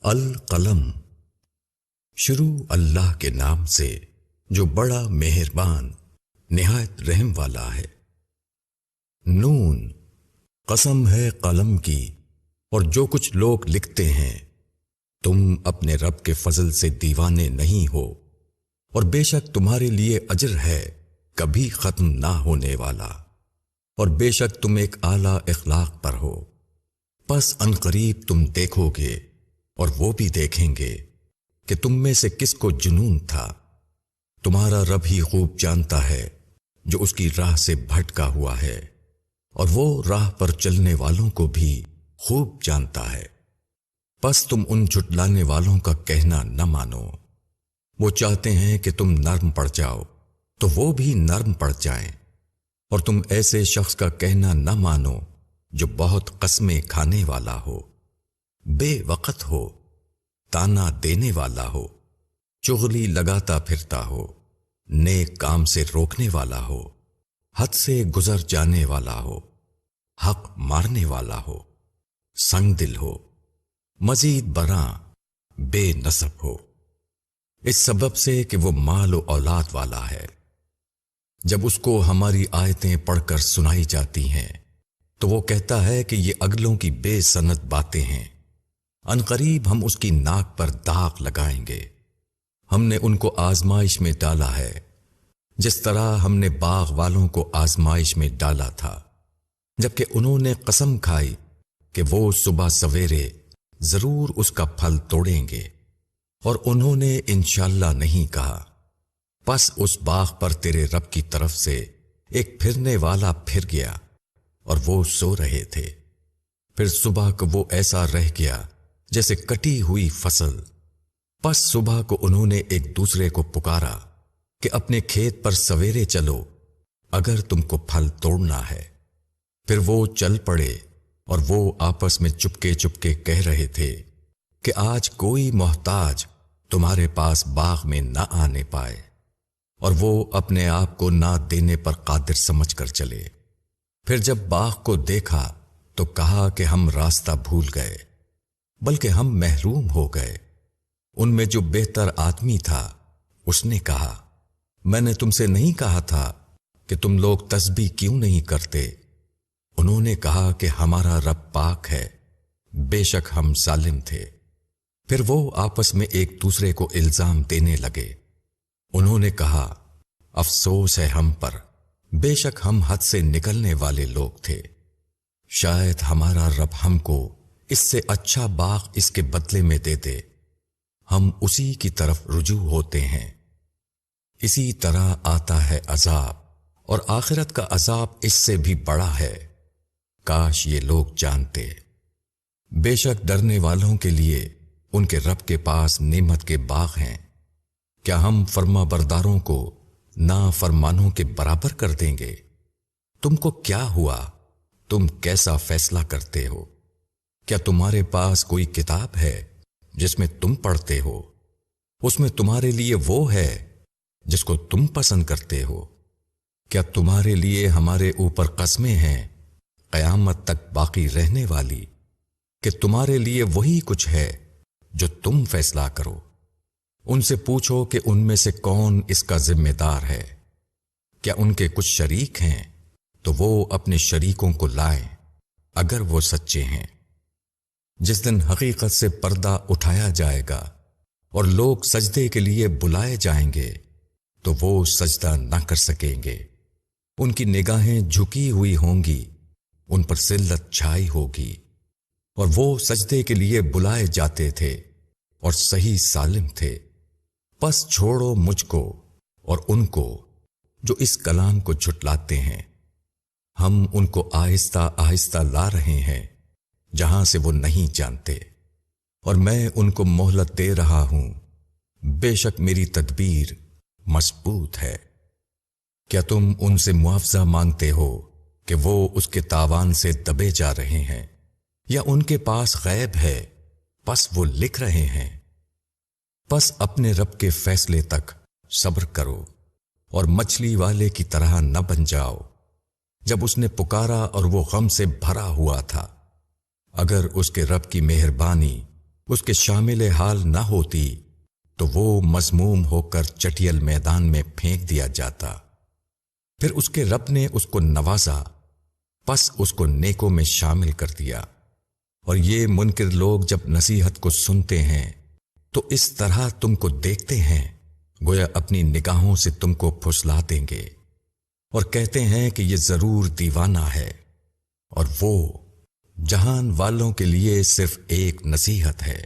القلم۔ شروع اللہ کے نام سے جو بڑا مہربان نہایت رحم والا ہے۔ نون، قسم ہے قلم کی اور جو کچھ لوگ لکھتے ہیں، تم اپنے رب کے فضل سے دیوانے نہیں ہو، اور بے شک تمہارے لیے اجر ہے کبھی ختم نہ ہونے والا، اور بے شک تم ایک اعلیٰ اخلاق پر ہو۔ پس عنقریب تم دیکھو گے اور وہ بھی دیکھیں گے کہ تم میں سے کس کو جنون تھا۔ تمہارا رب ہی خوب جانتا ہے جو اس کی راہ سے بھٹکا ہوا ہے، اور وہ راہ پر چلنے والوں کو بھی خوب جانتا ہے۔ پس تم ان جھٹلانے والوں کا کہنا نہ مانو۔ وہ چاہتے ہیں کہ تم نرم پڑ جاؤ تو وہ بھی نرم پڑ جائیں، اور تم ایسے شخص کا کہنا نہ مانو جو بہت قسمیں کھانے والا ہو، بے وقت ہو، تانا دینے والا ہو، چغلی لگاتا پھرتا ہو، نیک کام سے روکنے والا ہو، حد سے گزر جانے والا ہو، حق مارنے والا ہو، سنگ دل ہو، مزید برآں بے نسب ہو، اس سبب سے کہ وہ مال و اولاد والا ہے۔ جب اس کو ہماری آیتیں پڑھ کر سنائی جاتی ہیں تو وہ کہتا ہے کہ یہ اگلوں کی بے سند باتیں ہیں۔ عنقریب ہم اس کی ناک پر داغ لگائیں گے۔ ہم نے ان کو آزمائش میں ڈالا ہے جس طرح ہم نے باغ والوں کو آزمائش میں ڈالا تھا، جبکہ انہوں نے قسم کھائی کہ وہ صبح سویرے ضرور اس کا پھل توڑیں گے، اور انہوں نے انشاءاللہ نہیں کہا۔ پس اس باغ پر تیرے رب کی طرف سے ایک پھرنے والا پھر گیا، اور وہ سو رہے تھے۔ پھر صبح کو وہ ایسا رہ گیا جیسے کٹی ہوئی فصل۔ پس صبح کو انہوں نے ایک دوسرے کو پکارا کہ اپنے کھیت پر سویرے چلو اگر تم کو پھل توڑنا ہے۔ پھر وہ چل پڑے، اور وہ آپس میں چپکے چپکے کہہ رہے تھے کہ آج کوئی محتاج تمہارے پاس باغ میں نہ آنے پائے، اور وہ اپنے آپ کو نہ دینے پر قادر سمجھ کر چلے۔ پھر جب باغ کو دیکھا تو کہا کہ ہم راستہ بھول گئے، بلکہ ہم محروم ہو گئے۔ ان میں جو بہتر آدمی تھا اس نے کہا، میں نے تم سے نہیں کہا تھا کہ تم لوگ تسبیح کیوں نہیں کرتے؟ انہوں نے کہا کہ ہمارا رب پاک ہے، بے شک ہم ظالم تھے۔ پھر وہ آپس میں ایک دوسرے کو الزام دینے لگے۔ انہوں نے کہا، افسوس ہے ہم پر، بے شک ہم حد سے نکلنے والے لوگ تھے۔ شاید ہمارا رب ہم کو اس سے اچھا باغ اس کے بدلے میں دے دے، ہم اسی کی طرف رجوع ہوتے ہیں۔ اسی طرح آتا ہے عذاب، اور آخرت کا عذاب اس سے بھی بڑا ہے۔ کاش یہ لوگ جانتے۔ بے شک ڈرنے والوں کے لیے ان کے رب کے پاس نعمت کے باغ ہیں۔ کیا ہم فرما برداروں کو نافرمانوں کے برابر کر دیں گے؟ تم کو کیا ہوا؟ تم کیسا فیصلہ کرتے ہو؟ کیا تمہارے پاس کوئی کتاب ہے جس میں تم پڑھتے ہو؟ اس میں تمہارے لیے وہ ہے جس کو تم پسند کرتے ہو؟ کیا تمہارے لیے ہمارے اوپر قسمیں ہیں قیامت تک باقی رہنے والی، کہ تمہارے لیے وہی کچھ ہے جو تم فیصلہ کرو؟ ان سے پوچھو کہ ان میں سے کون اس کا ذمہ دار ہے۔ کیا ان کے کچھ شریک ہیں تو وہ اپنے شریکوں کو لائیں اگر وہ سچے ہیں۔ جس دن حقیقت سے پردہ اٹھایا جائے گا اور لوگ سجدے کے لیے بلائے جائیں گے تو وہ سجدہ نہ کر سکیں گے۔ ان کی نگاہیں جھکی ہوئی ہوں گی، ان پر ذلت چھائی ہوگی، اور وہ سجدے کے لیے بلائے جاتے تھے اور صحیح سالم تھے۔ پس چھوڑو مجھ کو اور ان کو جو اس کلام کو جھٹلاتے ہیں۔ ہم ان کو آہستہ آہستہ لا رہے ہیں جہاں سے وہ نہیں جانتے، اور میں ان کو مہلت دے رہا ہوں، بے شک میری تدبیر مضبوط ہے۔ کیا تم ان سے معاوضہ مانگتے ہو کہ وہ اس کے تاوان سے دبے جا رہے ہیں، یا ان کے پاس غیب ہے پس وہ لکھ رہے ہیں؟ پس اپنے رب کے فیصلے تک صبر کرو، اور مچھلی والے کی طرح نہ بن جاؤ جب اس نے پکارا اور وہ غم سے بھرا ہوا تھا۔ اگر اس کے رب کی مہربانی اس کے شامل حال نہ ہوتی تو وہ مذموم ہو کر چٹیل میدان میں پھینک دیا جاتا۔ پھر اس کے رب نے اس کو نوازا، پس اس کو نیکوں میں شامل کر دیا۔ اور یہ منکر لوگ جب نصیحت کو سنتے ہیں تو اس طرح تم کو دیکھتے ہیں گویا اپنی نگاہوں سے تم کو پھسلا دیں گے، اور کہتے ہیں کہ یہ ضرور دیوانہ ہے، اور وہ جہان والوں کے لیے صرف ایک نصیحت ہے۔